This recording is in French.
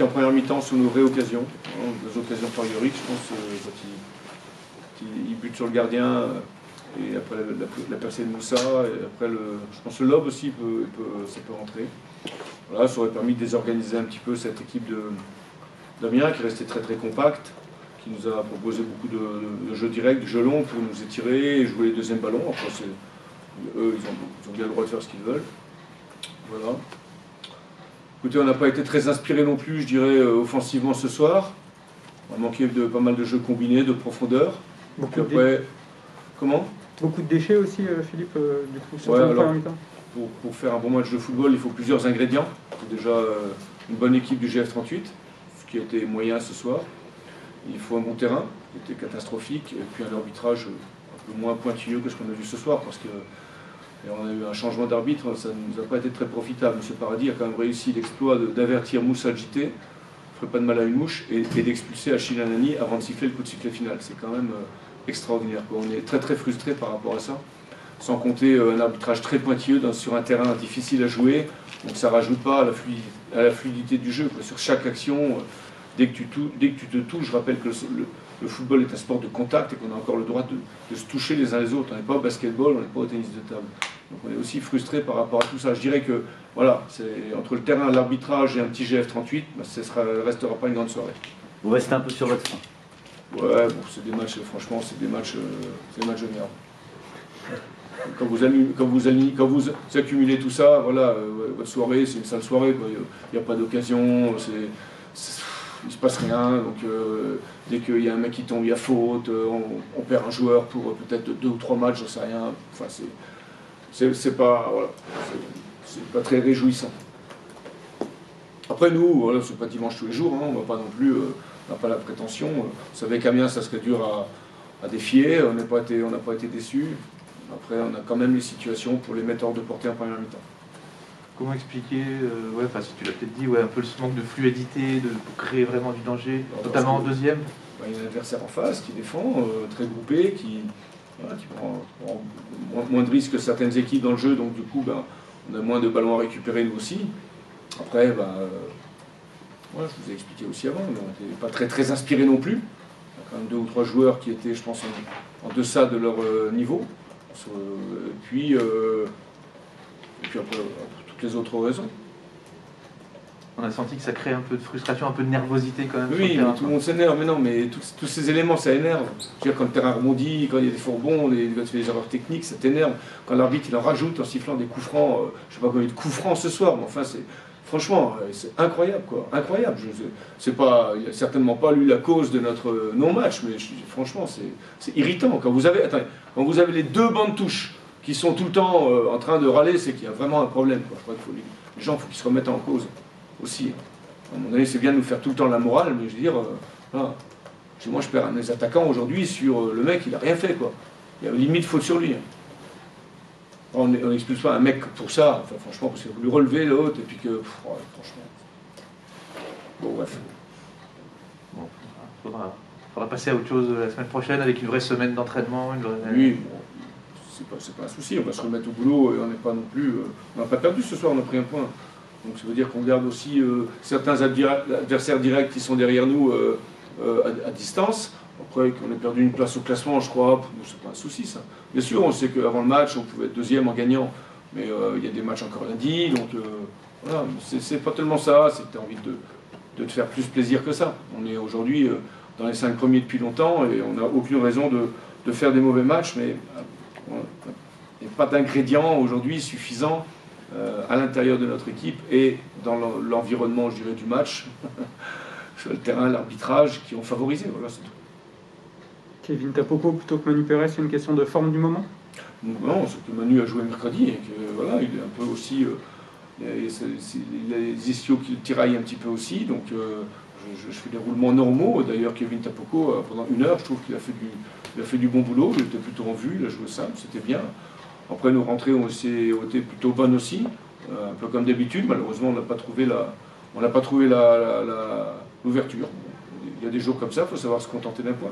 en première mi-temps sur nos vraies occasions, hein, des occasions par Yorick, je pense, quand il bute sur le gardien, et après la percée de Moussa, et après je pense que le lob aussi ça peut rentrer. Voilà, ça aurait permis de désorganiser un petit peu cette équipe d'Amiens qui restait très très compacte, qui nous a proposé beaucoup de jeux directs, de jeux longs pour nous étirer et jouer les deuxièmes ballons. Après, eux, ils ont bien le droit de faire ce qu'ils veulent. Voilà. Écoutez, on n'a pas été très inspiré non plus, je dirais, offensivement ce soir. On a manqué de pas mal de jeux combinés, de profondeur. Beaucoup après, comment? Beaucoup de déchets aussi, Philippe, du coup, sur ouais, le premier mi-temps. Pour faire un bon match de football, il faut plusieurs ingrédients. Il faut déjà une bonne équipe du GF38, ce qui a été moyen ce soir. Il faut un bon terrain, qui était catastrophique, et puis un arbitrage un peu moins pointilleux que ce qu'on a vu ce soir, parce que on a eu un changement d'arbitre, ça ne nous a pas été très profitable. M. Paradis a quand même réussi l'exploit d'avertir Moussa Djité, ne ferait pas de mal à une mouche, et d'expulser Achille Anani avant de siffler le coup de sifflet final. C'est quand même extraordinaire, quoi. On est très très frustré par rapport à ça. Sans compter un arbitrage très pointilleux sur un terrain difficile à jouer, donc ça ne rajoute pas à la fluidité du jeu, quoi. Sur chaque action, dès que tu te touches, je rappelle que le football est un sport de contact et qu'on a encore le droit de se toucher les uns les autres. On n'est pas au basketball, on n'est pas au tennis de table. Donc on est aussi frustré par rapport à tout ça. Je dirais que voilà, entre le terrain, l'arbitrage et un petit GF38, bah, ça ne restera pas une grande soirée. Vous restez un peu sur votre fin. Ouais, bon, c'est des matchs, franchement, c'est des matchs de merde. Quand vous accumulez tout ça, voilà, votre soirée, c'est une sale soirée. Il n'y a pas d'occasion, il ne se passe rien. Donc dès qu'il y a un mec qui tombe, il y a faute, on perd un joueur pour peut-être 2 ou 3 matchs, j'en sais rien. Enfin, c'est pas très réjouissant. Après nous, voilà, c'est pas dimanche tous les jours, hein, on va pas non plus, on n'a pas la prétention. Vous savez qu'Amiens, ça serait dur à défier, on n'a pas été déçus. Après, on a quand même les situations pour les mettre hors de portée en première mi-temps. Comment expliquer, tu l'as peut-être dit, un peu ce manque de fluidité, pour créer vraiment du danger, notamment en deuxième? Il y a un adversaire en face qui défend, très groupé, qui prend moins de risques que certaines équipes dans le jeu, donc du coup, on a moins de ballons à récupérer nous aussi. Après, je vous ai expliqué aussi avant, on n'était pas très, très inspirés non plus. Il y a quand même 2 ou 3 joueurs qui étaient, je pense, en deçà de leur niveau. Et puis après, toutes les autres raisons. On a senti que ça crée un peu de frustration, un peu de nervosité quand même. Oui, mais tout le monde s'énerve, mais non, mais tous ces éléments, ça énerve. Je veux dire, quand le terrain rebondit, quand il y a des fourbons, quand tu fais des erreurs techniques, ça t'énerve. Quand l'arbitre, il en rajoute en sifflant des coups francs, je ne sais pas combien de coups francs ce soir, mais enfin, franchement, c'est incroyable, quoi. Incroyable. Il n'a certainement pas lu la cause de notre non-match, mais franchement, c'est irritant. Quand vous avez les 2 bancs de touche qui sont tout le temps en train de râler, c'est qu'il y a vraiment un problème, quoi. Je crois que les gens, il faut qu'ils se remettent en cause aussi. À un moment donné, c'est bien de nous faire tout le temps la morale, mais je veux dire, voilà. Moi, je perds un des attaquants aujourd'hui sur le mec, il n'a rien fait, quoi. Il y a limite faute sur lui. On n'expulse pas un mec pour ça, enfin, franchement, parce qu'il a voulu relever l'autre, et puis que, franchement. Bon, bref. Bon, faudra passer à autre chose la semaine prochaine avec une vraie semaine d'entraînement. Oui, bon, c'est pas un souci, on va se remettre au boulot, et on n'est pas non plus. On n'a pas perdu ce soir, on a pris un point. Donc ça veut dire qu'on garde aussi certains adversaires directs qui sont derrière nous à distance. Après qu'on ait perdu une place au classement, je crois, c'est pas un souci ça. Bien sûr, on sait qu'avant le match, on pouvait être 2e en gagnant, mais il y a des matchs encore lundi, donc voilà, c'est pas tellement ça, c'est que tu as envie de te faire plus plaisir que ça. On est aujourd'hui dans les 5 premiers depuis longtemps et on n'a aucune raison de faire des mauvais matchs, mais il n'y a pas d'ingrédients aujourd'hui suffisants à l'intérieur de notre équipe et dans l'environnement, je dirais, du match, sur le terrain, l'arbitrage, qui ont favorisé. Voilà, c'est tout. Kevin Tapoko plutôt que Manu Pérez, c'est une question de forme du moment? Non, c'est que Manu a joué mercredi et que voilà, il est un peu aussi. Il a les ischios qui le tiraillent un petit peu aussi, donc je fais des roulements normaux. D'ailleurs, Kevin Tapoko, pendant 1 heure, je trouve qu'il a fait du bon boulot, il était plutôt en vue, il a joué simple, c'était bien. Après, nos rentrées ont été plutôt bonnes aussi, un peu comme d'habitude. Malheureusement, on n'a pas trouvé l'ouverture. Il y a des jours comme ça, il faut savoir se contenter d'un point.